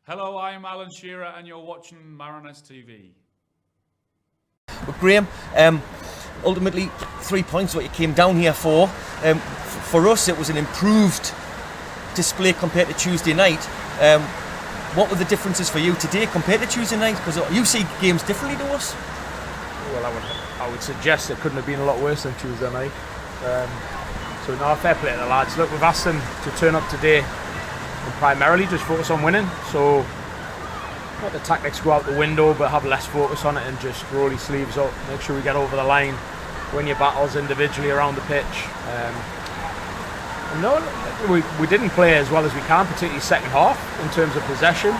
Hello, I'm Alan Shearer and you're watching Mariners TV. But Graham, ultimately 3 points what you came down here for. For us it was an improved display compared to Tuesday night. What were the differences for you today compared to Tuesday night? Because you see games differently to us. Well, I would suggest it couldn't have been a lot worse than Tuesday night. So no, fair play to the lads. Look, we've asked them to turn up today and primarily just focus on winning. So let the tactics go out the window, but have less focus on it and just roll your sleeves up, make sure we get over the line, win your battles individually around the pitch. No, we didn't play as well as we can, particularly second half in terms of possession,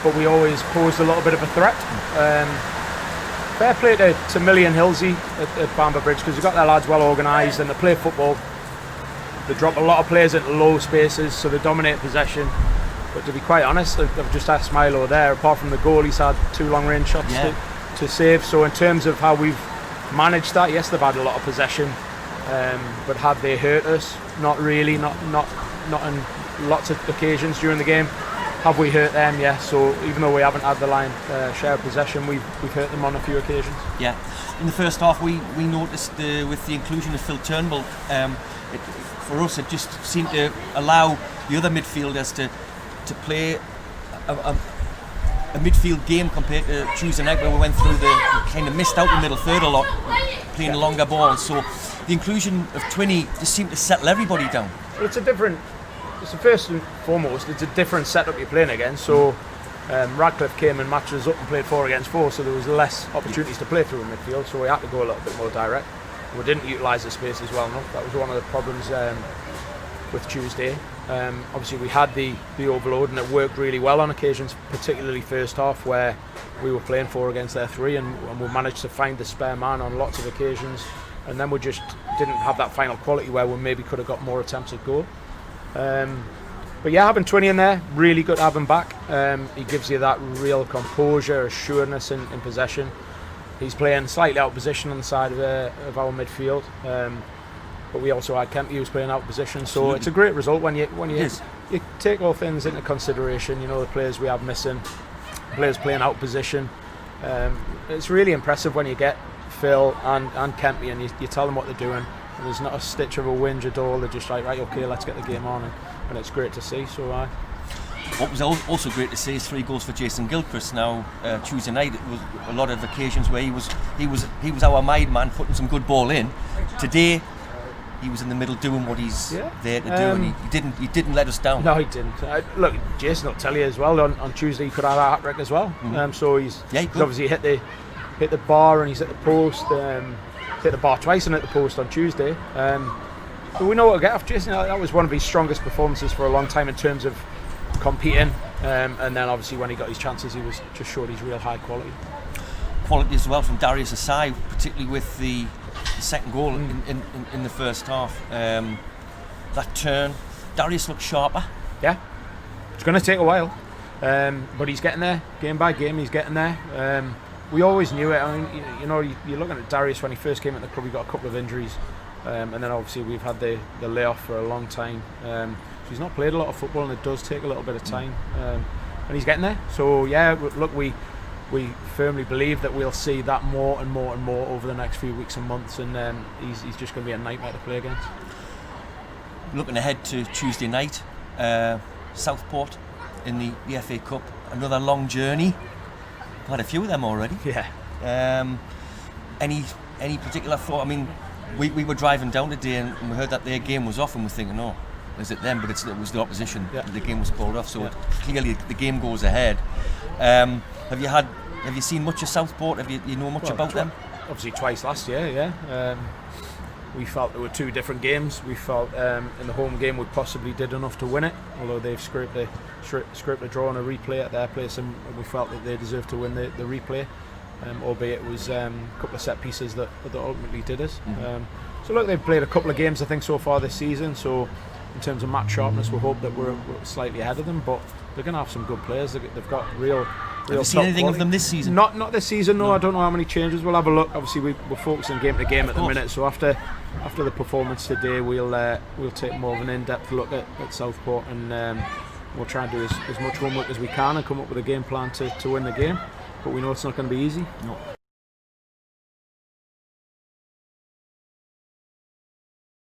but we always posed a little bit of a threat. Fair play to Millie and Hilsey at Bamber Bridge, because they've got their lads well organised and they play football. They drop a lot of players into low spaces, so they dominate possession. But to be quite honest, I've just asked Milo there, apart from the goal, he's had 2 long range shots to save. So in terms of how we've managed that, yes, they've had a lot of possession, but have they hurt us? Not really, not on lots of occasions during the game. Have we hurt them? Yeah. So even though we haven't had the line share of possession, we've hurt them on a few occasions. Yeah. In the first half, we noticed with the inclusion of Phil Turnbull, for us it just seemed to allow the other midfielders to play a midfield game compared to Tuesday night, where we went through kind of missed out the middle third a lot, playing longer balls. So the inclusion of Twinney just seemed to settle everybody down. Well, it's first and foremost, it's a different setup you're playing against. So Radcliffe came and matched us up and played 4 against 4, so there was less opportunities to play through in midfield, so we had to go a little bit more direct. We didn't utilise the spaces well enough. That was one of the problems with Tuesday. Obviously we had the overload and it worked really well on occasions, particularly first half where we were playing 4 against their 3, and we managed to find the spare man on lots of occasions, and then we just didn't have that final quality where we maybe could have got more attempts at goal. But yeah, having Twinney in there, really good to have him back. He gives you that real composure, assuredness in possession. He's playing slightly out of position on the side of our midfield. But we also had Kempy who's playing out of position, so Absolutely. It's a great result when you take all things into consideration. You know, the players we have missing, players playing out of position. It's really impressive when you get Phil and Kempy and you tell them what they're doing, and there's not a stitch of a whinge at all. They're just like, right, okay, let's get the game on, and it's great to see. So what was also great to see is 3 goals for Jason Gilchrist. Now Tuesday night it was a lot of occasions where he was our made man, putting some good ball in. Today he was in the middle doing what he's there to do, and he didn't let us down. No, he didn't. Look, Jason will tell you as well. On Tuesday he could have a hat-trick as well. So he's obviously hit the bar and he's hit the post. Hit the bar twice and hit the post on Tuesday. But we know what to get off Jason. That was one of his strongest performances for a long time in terms of competing. And then obviously when he got his chances, he was just showed his real high quality. Quality as well from Darius Assai, particularly with the second goal in the first half. That turn, Darius looked sharper. Yeah, it's going to take a while, but he's getting there. Game by game, he's getting there. We always knew it. I mean, you're looking at Darius when he first came at the club. He got a couple of injuries, and then obviously we've had the layoff for a long time. So he's not played a lot of football, and it does take a little bit of time. And he's getting there. So yeah, look, we firmly believe that we'll see that more and more and more over the next few weeks and months, and he's just going to be a nightmare to play against. Looking ahead to Tuesday night, Southport in the FA Cup, another long journey. Had a few of them already. Yeah. Any particular thought? I mean, we were driving down today and we heard that their game was off, and we're thinking, oh, is it them? But it was the opposition. Yeah. The game was called off, so clearly the game goes ahead. Have you seen much of Southport? You know much about them? Obviously twice last year. Yeah. We felt there were 2 different games. We felt in the home game we possibly did enough to win it, although they've scraped a draw on a replay at their place, and we felt that they deserved to win the replay, albeit it was a couple of set pieces that ultimately did us. So look, they've played a couple of games I think so far this season, so in terms of match sharpness we hope that we're slightly ahead of them, but they're going to have some good players. They've got real Have you seen anything of them this season? Not this season, no. I don't know how many changes. We'll have a look. Obviously we're focusing game to game at the minute, so after the performance today we'll take more of an in-depth look at Southport, and we'll try and do as much homework as we can and come up with a game plan to win the game. But we know it's not going to be easy. No.